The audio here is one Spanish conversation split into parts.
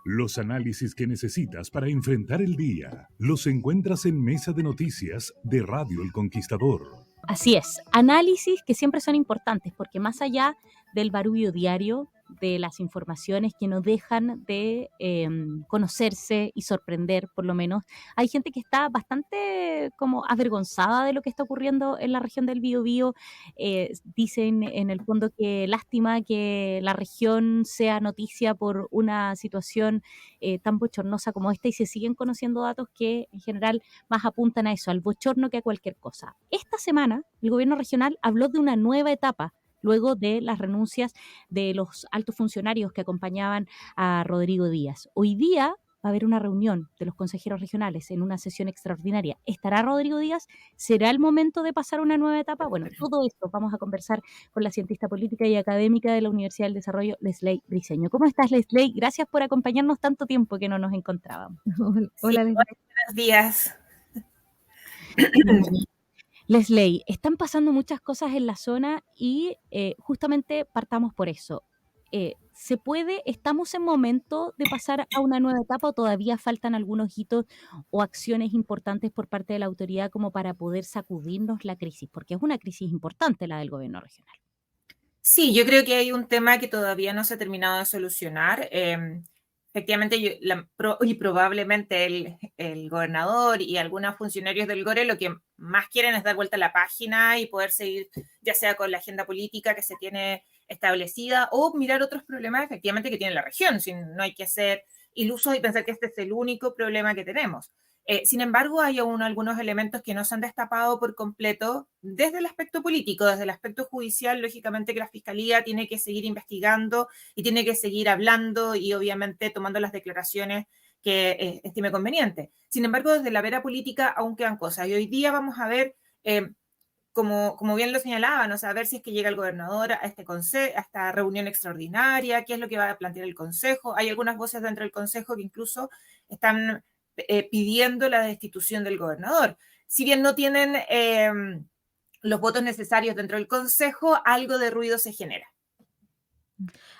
Los análisis que necesitas para enfrentar el día los encuentras en Mesa de Noticias de Radio El Conquistador. Así es, análisis que siempre son importantes porque más allá del barullo diario, de las informaciones que no dejan de conocerse y sorprender por lo menos, hay gente que está bastante como avergonzada de lo que está ocurriendo en la región del Biobío. Dicen en el fondo que lástima que la región sea noticia por una situación tan bochornosa como esta y se siguen conociendo datos que en general más apuntan a eso, al bochorno que a cualquier cosa. Esta semana el gobierno regional habló de una nueva etapa luego de las renuncias de los altos funcionarios que acompañaban a Rodrigo Díaz. Hoy día va a haber una reunión de los consejeros regionales en una sesión extraordinaria. ¿Estará Rodrigo Díaz? ¿Será el momento de pasar a una nueva etapa? Bueno, todo esto vamos a conversar con la cientista política y académica de la Universidad del Desarrollo, Lesley Briceño. ¿Cómo estás, Lesley? Gracias por acompañarnos tanto tiempo que no nos encontrábamos. Sí, Hola, Lesley. buenos días. Lesley, están pasando muchas cosas en la zona y justamente partamos por eso. ¿Se puede, estamos en momento de pasar a una nueva etapa o todavía faltan algunos hitos o acciones importantes por parte de la autoridad como para poder sacudirnos la crisis? Porque es una crisis importante la del gobierno regional. Sí, yo creo que hay un tema que todavía no se ha terminado de solucionar. Efectivamente, y probablemente el gobernador y algunos funcionarios del GORE lo que más quieren es dar vuelta a la página y poder seguir ya sea con la agenda política que se tiene establecida o mirar otros problemas efectivamente que tiene la región. No hay que ser ilusos y pensar que este es el único problema que tenemos. Sin embargo, hay aún algunos elementos que no se han destapado por completo desde el aspecto político, desde el aspecto judicial, lógicamente que la Fiscalía tiene que seguir investigando y tiene que seguir hablando y obviamente tomando las declaraciones que estime conveniente. Sin embargo, desde la vera política aún quedan cosas y hoy día vamos a ver, como bien lo señalaban, o sea, a ver si es que llega el gobernador a esta reunión extraordinaria, qué es lo que va a plantear el Consejo. Hay algunas voces dentro del Consejo que incluso están pidiendo la destitución del gobernador. Si bien no tienen los votos necesarios dentro del Consejo, algo de ruido se genera.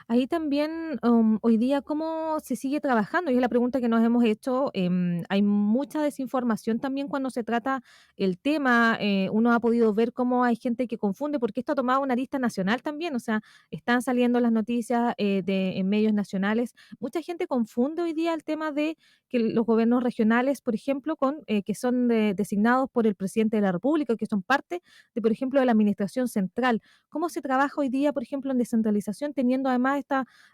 Ahí también, hoy día, ¿cómo se sigue trabajando? Y es la pregunta que nos hemos hecho. Hay mucha desinformación también cuando se trata el tema. Uno ha podido ver cómo hay gente que confunde, porque esto ha tomado una lista nacional también. O sea, están saliendo las noticias en medios nacionales. Mucha gente confunde hoy día el tema de que los gobiernos regionales, por ejemplo, que son designados por el presidente de la República, que son parte de, por ejemplo, de la administración central. ¿Cómo se trabaja hoy día, por ejemplo, en descentralización, teniendo además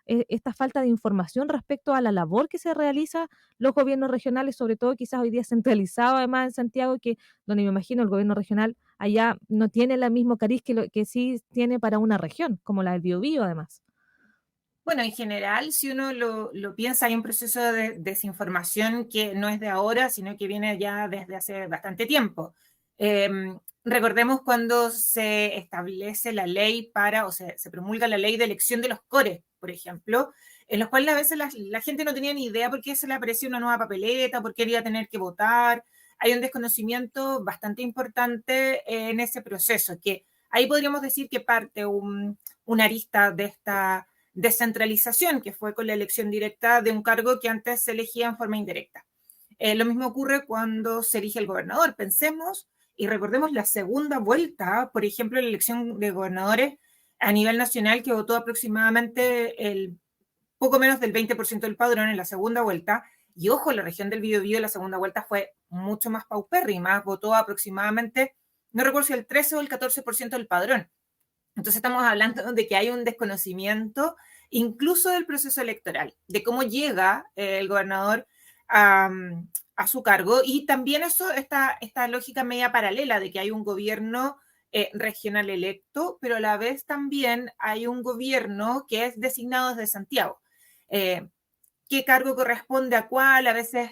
esta falta de información respecto a la labor que se realiza los gobiernos regionales, sobre todo quizás hoy día centralizado además en Santiago, donde me imagino el gobierno regional allá no tiene el mismo cariz que sí tiene para una región, como la del Biobío además? Bueno, en general, si uno lo piensa, hay un proceso de desinformación que no es de ahora, sino que viene ya desde hace bastante tiempo. Recordemos cuando se establece la ley o se promulga la ley de elección de los CORE, por ejemplo, en los cuales a veces la gente no tenía ni idea por qué se le aparecía una nueva papeleta, por qué iba a tener que votar. Hay un desconocimiento bastante importante en ese proceso, que ahí podríamos decir que parte una arista de esta descentralización, que fue con la elección directa de un cargo que antes se elegía en forma indirecta. Lo mismo ocurre cuando se elige el gobernador. Pensemos y recordemos la segunda vuelta, por ejemplo, la elección de gobernadores a nivel nacional, que votó aproximadamente el poco menos del 20% del padrón en la segunda vuelta. Y ojo, la región del Biobío en la segunda vuelta fue mucho más paupérrima, votó aproximadamente, no recuerdo si el 13 o el 14% del padrón. Entonces estamos hablando de que hay un desconocimiento incluso del proceso electoral, de cómo llega el gobernador a, a su cargo y también esta lógica media paralela de que hay un gobierno regional electo, pero a la vez también hay un gobierno que es designado desde Santiago. ¿Qué cargo corresponde a cuál? A veces,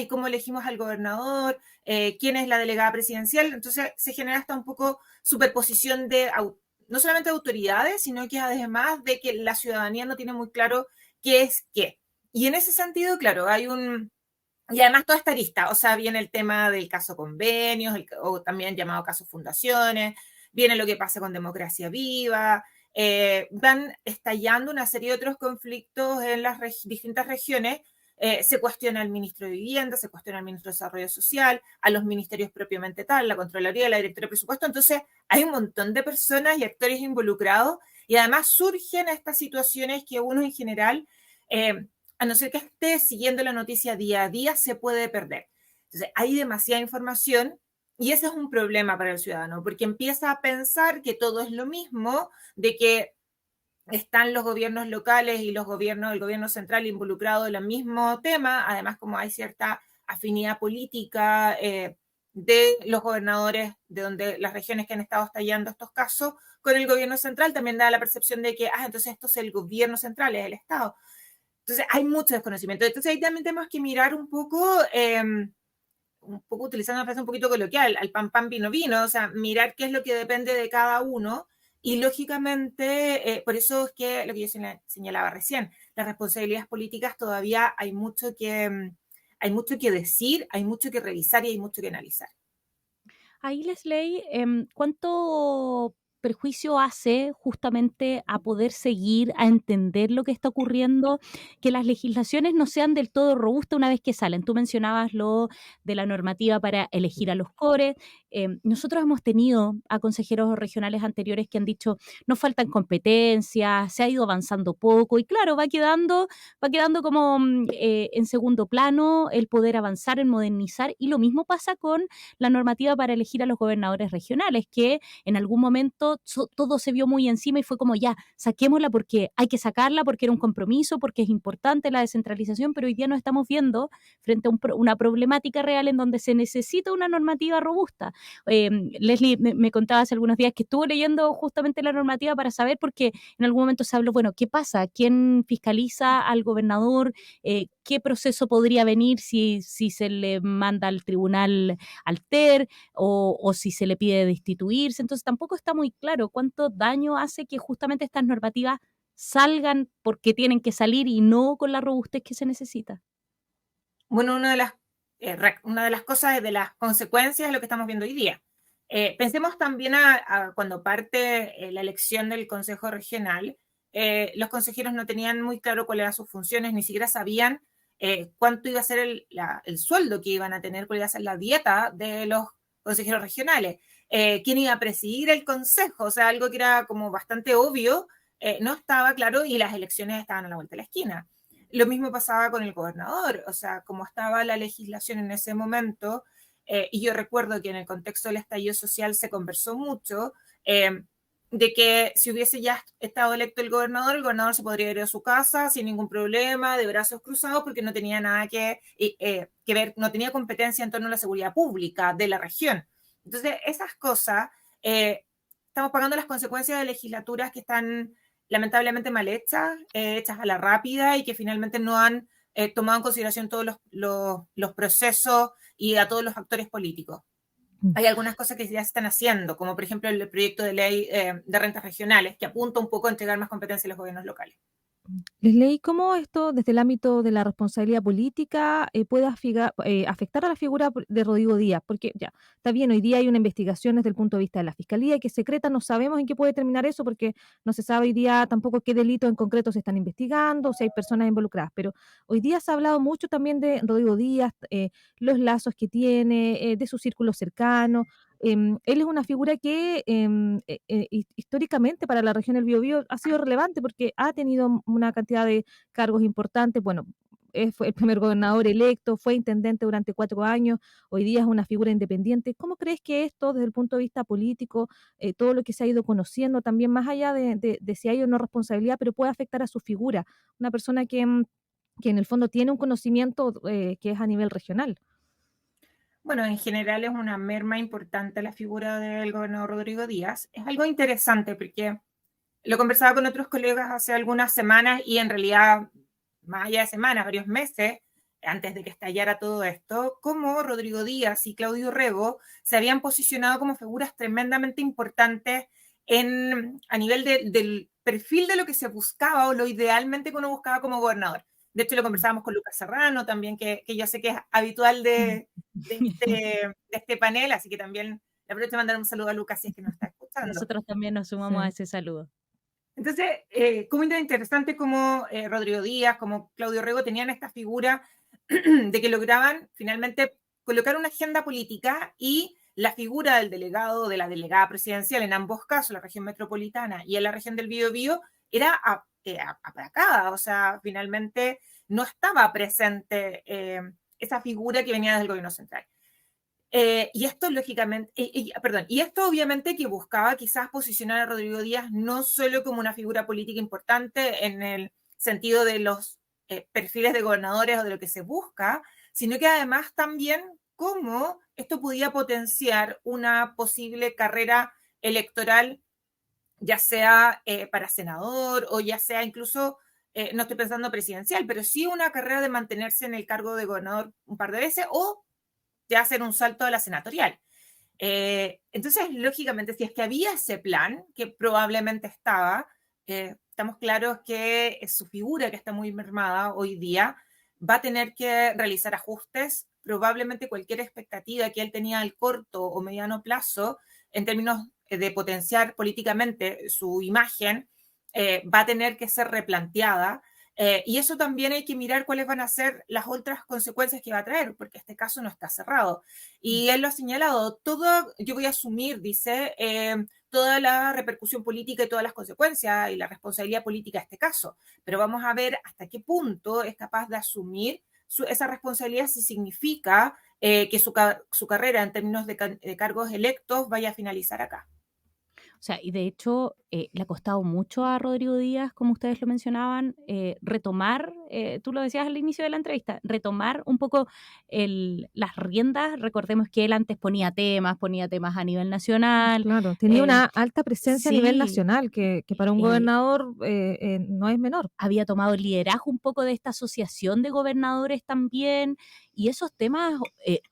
¿cómo elegimos al gobernador? ¿Quién es la delegada presidencial? Entonces se genera hasta un poco superposición de no solamente de autoridades, sino que además de que la ciudadanía no tiene muy claro qué es qué. Y en ese sentido, claro, y además toda esta lista, o sea, viene el tema del caso convenios, o también llamado caso fundaciones, viene lo que pasa con Democracia Viva, van estallando una serie de otros conflictos en las distintas regiones Se cuestiona al ministro de Vivienda, se cuestiona al ministro de Desarrollo Social, a los ministerios propiamente tal, la Contraloría, la Directora de Presupuesto. Entonces, hay un montón de personas y actores involucrados y además surgen estas situaciones que uno en general, a no ser que esté siguiendo la noticia día a día, se puede perder. Entonces, hay demasiada información y ese es un problema para el ciudadano, porque empieza a pensar que todo es lo mismo, de que están los gobiernos locales y el gobierno central involucrado en el mismo tema, además como hay cierta afinidad política de los gobernadores de donde las regiones que han estado estallando estos casos con el gobierno central, también da la percepción de que, entonces esto es el gobierno central, es el Estado. Entonces hay mucho desconocimiento. Entonces ahí también tenemos que mirar un poco utilizando una frase un poquito coloquial, al pan pan vino vino, o sea, mirar qué es lo que depende de cada uno y lógicamente, por eso es que lo que yo señalaba recién, las responsabilidades políticas todavía hay mucho que decir, hay mucho que revisar y hay mucho que analizar. Ahí, Leslie, ¿cuánto perjuicio hace justamente a poder seguir, a entender lo que está ocurriendo, que las legislaciones no sean del todo robustas una vez que salen? Tú mencionabas lo de la normativa para elegir a los CORE. Nosotros hemos tenido a consejeros regionales anteriores que han dicho, nos faltan competencias, se ha ido avanzando poco y claro, va quedando como en segundo plano el poder avanzar, en modernizar y lo mismo pasa con la normativa para elegir a los gobernadores regionales, que en algún momento todo se vio muy encima y fue como ya, saquémosla porque hay que sacarla, porque era un compromiso, porque es importante la descentralización, pero hoy día nos estamos viendo frente a una problemática real en donde se necesita una normativa robusta. Leslie me contaba hace algunos días que estuvo leyendo justamente la normativa para saber, porque en algún momento se habló, bueno, ¿qué pasa? ¿Quién fiscaliza al gobernador? ¿Qué proceso podría venir si se le manda al tribunal alter o si se le pide destituirse? Entonces tampoco está muy claro cuánto daño hace que justamente estas normativas salgan porque tienen que salir y no con la robustez que se necesita. Bueno, una de las cosas, de las consecuencias es lo que estamos viendo hoy día. Pensemos también a cuando parte la elección del Consejo Regional, los consejeros no tenían muy claro cuáles eran sus funciones, ni siquiera sabían cuánto iba a ser el sueldo que iban a tener, cuál iba a ser la dieta de los consejeros regionales, quién iba a presidir el consejo, o sea, algo que era como bastante obvio, no estaba claro y las elecciones estaban a la vuelta de la esquina. Lo mismo pasaba con el gobernador, o sea, como estaba la legislación en ese momento, y yo recuerdo que en el contexto del estallido social se conversó mucho, de que si hubiese ya estado electo el gobernador se podría ir a su casa sin ningún problema, de brazos cruzados, porque no tenía nada que ver, no tenía competencia en torno a la seguridad pública de la región. Entonces, esas cosas, estamos pagando las consecuencias de legislaturas que están lamentablemente mal hechas, hechas a la rápida y que finalmente no han tomado en consideración todos los procesos y a todos los actores políticos. Hay algunas cosas que ya se están haciendo, como por ejemplo el proyecto de ley de rentas regionales, que apunta un poco a entregar más competencia a los gobiernos locales. Leslie, ¿cómo esto desde el ámbito de la responsabilidad política puede afectar a la figura de Rodrigo Díaz? Porque ya, está bien, hoy día hay una investigación desde el punto de vista de la Fiscalía que es secreta, no sabemos en qué puede terminar eso porque no se sabe hoy día tampoco qué delitos en concreto se están investigando, si hay personas involucradas, pero hoy día se ha hablado mucho también de Rodrigo Díaz, los lazos que tiene, de su círculo cercano. Él es una figura que históricamente para la región del Biobío ha sido relevante porque ha tenido una cantidad de cargos importantes. Bueno, fue el primer gobernador electo, fue intendente durante 4 años, hoy día es una figura independiente. ¿Cómo crees que esto, desde el punto de vista político, todo lo que se ha ido conociendo, también más allá de si hay o no responsabilidad, pero puede afectar a su figura? Una persona que en el fondo tiene un conocimiento que es a nivel regional. Bueno, en general es una merma importante la figura del gobernador Rodrigo Díaz. Es algo interesante porque lo conversaba con otros colegas hace algunas semanas y en realidad, más allá de semanas, varios meses, antes de que estallara todo esto, cómo Rodrigo Díaz y Claudio Rego se habían posicionado como figuras tremendamente importantes a nivel del perfil de lo que se buscaba o lo idealmente que uno buscaba como gobernador. De hecho, lo conversábamos con Lucas Serrano también, que yo sé que es habitual de este panel, así que también le aprovecho de mandar un saludo a Lucas si es que nos está escuchando. Nosotros también nos sumamos a ese saludo. Entonces, como interesante como Rodrigo Díaz, como Claudio Rego tenían esta figura de que lograban finalmente colocar una agenda política y la figura del delegado, de la delegada presidencial, en ambos casos, la región metropolitana y en la región del Biobío, era aplacada, o sea, finalmente no estaba presente esa figura que venía desde el gobierno central. Y esto lógicamente, y esto obviamente que buscaba quizás posicionar a Rodrigo Díaz no solo como una figura política importante en el sentido de los perfiles de gobernadores o de lo que se busca, sino que además también cómo esto podía potenciar una posible carrera electoral, ya sea para senador o ya sea incluso, no estoy pensando presidencial, pero sí una carrera de mantenerse en el cargo de gobernador un par de veces o de hacer un salto a la senatorial. Entonces, lógicamente, si es que había ese plan, que probablemente estaba, estamos claros que su figura, que está muy mermada hoy día, va a tener que realizar ajustes. Probablemente cualquier expectativa que él tenía al corto o mediano plazo, en términos de potenciar políticamente su imagen, va a tener que ser replanteada. Y eso también hay que mirar cuáles van a ser las otras consecuencias que va a traer, porque este caso no está cerrado. Y él lo ha señalado, todo, yo voy a asumir, dice, toda la repercusión política y todas las consecuencias y la responsabilidad política de este caso, pero vamos a ver hasta qué punto es capaz de asumir esa responsabilidad si significa que su carrera en términos de cargos electos vaya a finalizar acá. O sea, y de hecho le ha costado mucho a Rodrigo Díaz, como ustedes lo mencionaban, retomar, tú lo decías al inicio de la entrevista, retomar un poco las riendas. Recordemos que él antes ponía temas a nivel nacional. Claro, tenía una alta presencia a nivel Sí, nacional, que para un gobernador no es menor. había tomado el liderazgo un poco de esta asociación de gobernadores también, y esos temas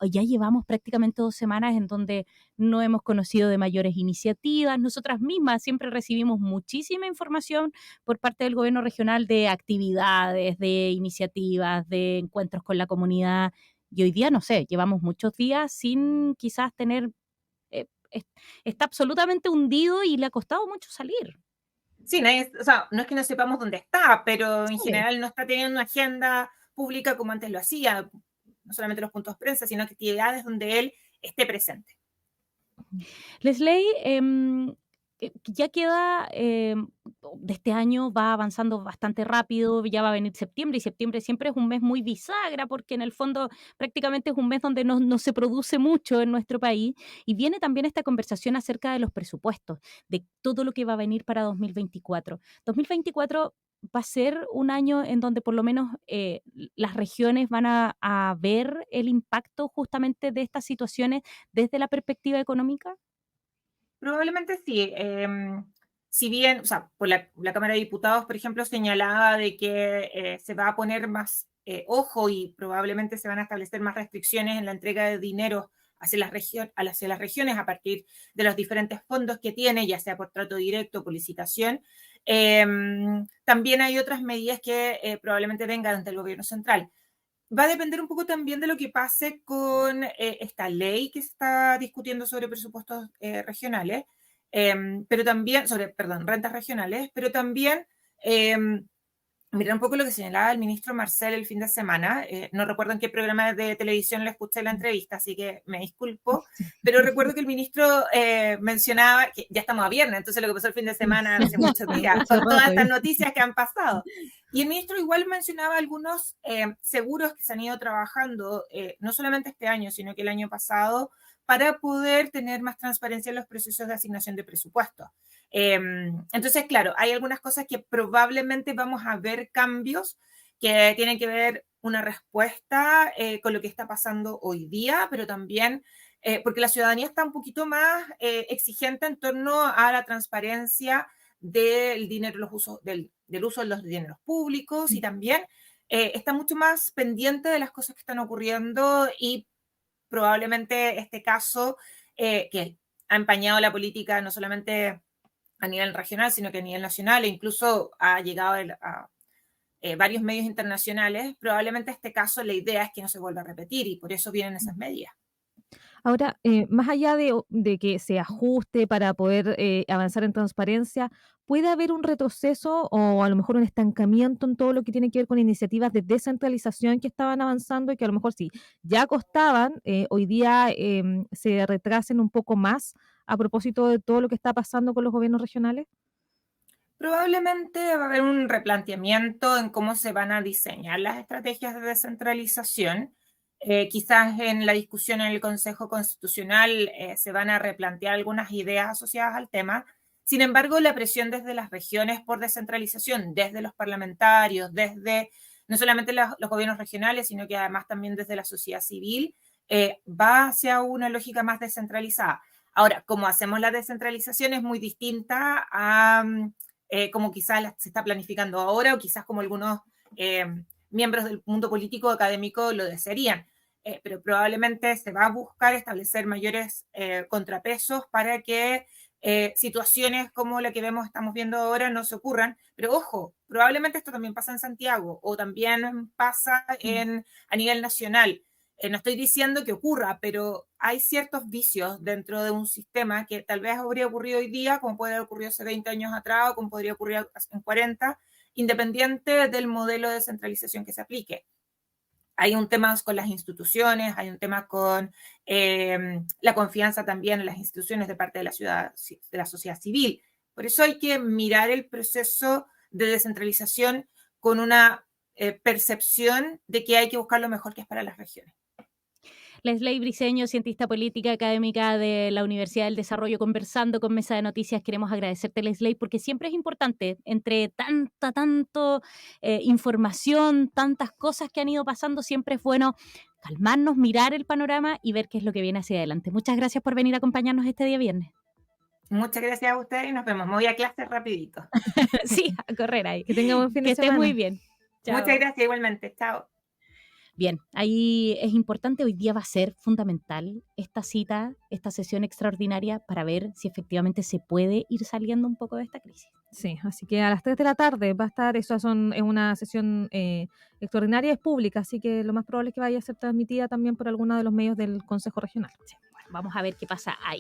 ya llevamos prácticamente 2 semanas en donde no hemos conocido de mayores iniciativas. Nosotras mismas siempre recibimos muchísima información por parte del gobierno regional de actividades, de iniciativas, de encuentros con la comunidad, y hoy día, no sé, llevamos muchos días sin quizás tener, eh, está absolutamente hundido y le ha costado mucho salir. Sí, o sea, no es que no sepamos dónde está, pero en Sí. general no está teniendo una agenda pública como antes lo hacía, no solamente los puntos de prensa, sino que actividades donde él esté presente. Leslie, ya queda, de este año va avanzando bastante rápido, ya va a venir septiembre, y septiembre siempre es un mes muy bisagra, porque en el fondo prácticamente es un mes donde no se produce mucho en nuestro país, y viene también esta conversación acerca de los presupuestos, de todo lo que va a venir para 2024. 2024 va a ser un año en donde por lo menos las regiones van a ver el impacto justamente de estas situaciones desde la perspectiva económica. Probablemente sí. Si bien, o sea, por la Cámara de Diputados, por ejemplo, señalaba de que se va a poner más ojo y probablemente se van a establecer más restricciones en la entrega de dinero hacia las regiones a partir de los diferentes fondos que tiene, ya sea por trato directo o por licitación. También hay otras medidas que probablemente vengan del gobierno central. Va a depender un poco también de lo que pase con esta ley que se está discutiendo sobre presupuestos regionales, pero también, perdón, rentas regionales, pero también mira un poco lo que señalaba el ministro Marcel el fin de semana. No recuerdo en qué programa de televisión le escuché la entrevista, así que me disculpo, pero recuerdo que el ministro mencionaba que ya estamos a viernes, entonces lo que pasó el fin de semana hace muchos días, con todas estas noticias que han pasado. Y el ministro igual mencionaba algunos seguros que se han ido trabajando, no solamente este año, sino que el año pasado, para poder tener más transparencia en los procesos de asignación de presupuestos. Entonces, claro, hay algunas cosas que probablemente vamos a ver cambios que tienen que ver una respuesta con lo que está pasando hoy día, pero también porque la ciudadanía está un poquito más exigente en torno a la transparencia del dinero, del uso de los dineros públicos, y también está mucho más pendiente de las cosas que están ocurriendo, y probablemente este caso que ha empañado la política no solamente a nivel regional, sino que a nivel nacional, e incluso ha llegado a varios medios internacionales. Probablemente este caso, la idea es que no se vuelva a repetir, y por eso vienen esas medidas. Ahora, más allá de que se ajuste para poder avanzar en transparencia, ¿puede haber un retroceso o a lo mejor un estancamiento en todo lo que tiene que ver con iniciativas de descentralización que estaban avanzando y que a lo mejor sí, ya costaban, hoy día se retrasen un poco más a propósito de todo lo que está pasando con los gobiernos regionales? Probablemente va a haber un replanteamiento en cómo se van a diseñar las estrategias de descentralización. Quizás en la discusión en el Consejo Constitucional se van a replantear algunas ideas asociadas al tema. Sin embargo, la presión desde las regiones por descentralización, desde los parlamentarios, desde no solamente los gobiernos regionales, sino que además también desde la sociedad civil, va hacia una lógica más descentralizada. Ahora, cómo hacemos la descentralización es muy distinta a como quizás se está planificando ahora o quizás como algunos miembros del mundo político o académico lo desearían. Pero probablemente se va a buscar establecer mayores contrapesos para que situaciones como la que estamos viendo ahora no se ocurran. Pero ojo, probablemente esto también pasa en Santiago o también pasa a nivel nacional. No estoy diciendo que ocurra, pero hay ciertos vicios dentro de un sistema que tal vez habría ocurrido hoy día, como puede haber ocurrido hace 20 años atrás o como podría ocurrir en 40, independiente del modelo de centralización que se aplique. Hay un tema con las instituciones, hay un tema con la confianza también en las instituciones de parte de la sociedad civil. Por eso hay que mirar el proceso de descentralización con una percepción de que hay que buscar lo mejor que es para las regiones. Leslie Briceño, cientista política académica de la Universidad del Desarrollo, conversando con Mesa de Noticias. Queremos agradecerte, Leslie, porque siempre es importante, entre tanto información, tantas cosas que han ido pasando, siempre es bueno calmarnos, mirar el panorama y ver qué es lo que viene hacia adelante. Muchas gracias por venir a acompañarnos este día viernes. Muchas gracias a ustedes y nos vemos. Me voy a clase rapidito. Sí, a correr ahí. Que tenga buen fin de Que semana. estés muy bien. Chao. Muchas gracias igualmente. Chao. Bien, ahí es importante, hoy día va a ser fundamental esta cita, esta sesión extraordinaria para ver si efectivamente se puede ir saliendo un poco de esta crisis. Sí, así que a las 3 de la tarde va a estar, es una sesión extraordinaria, es pública, así que lo más probable es que vaya a ser transmitida también por alguno de los medios del Consejo Regional. Sí, bueno, vamos a ver qué pasa ahí.